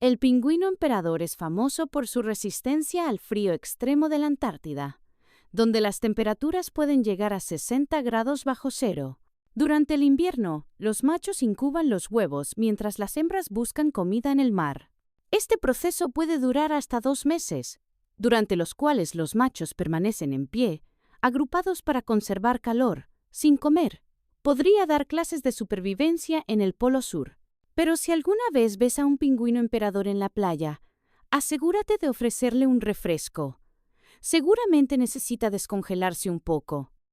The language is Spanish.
El pingüino emperador es famoso por su resistencia al frío extremo de la Antártida, donde las temperaturas pueden llegar a 60 grados bajo cero. Durante el invierno, los machos incuban los huevos mientras las hembras buscan comida en el mar. Este proceso puede durar hasta 2 meses, durante los cuales los machos permanecen en pie, agrupados para conservar calor, sin comer. Podría dar clases de supervivencia en el Polo Sur. Pero si alguna vez ves a un pingüino emperador en la playa, asegúrate de ofrecerle un refresco. Seguramente necesita descongelarse un poco.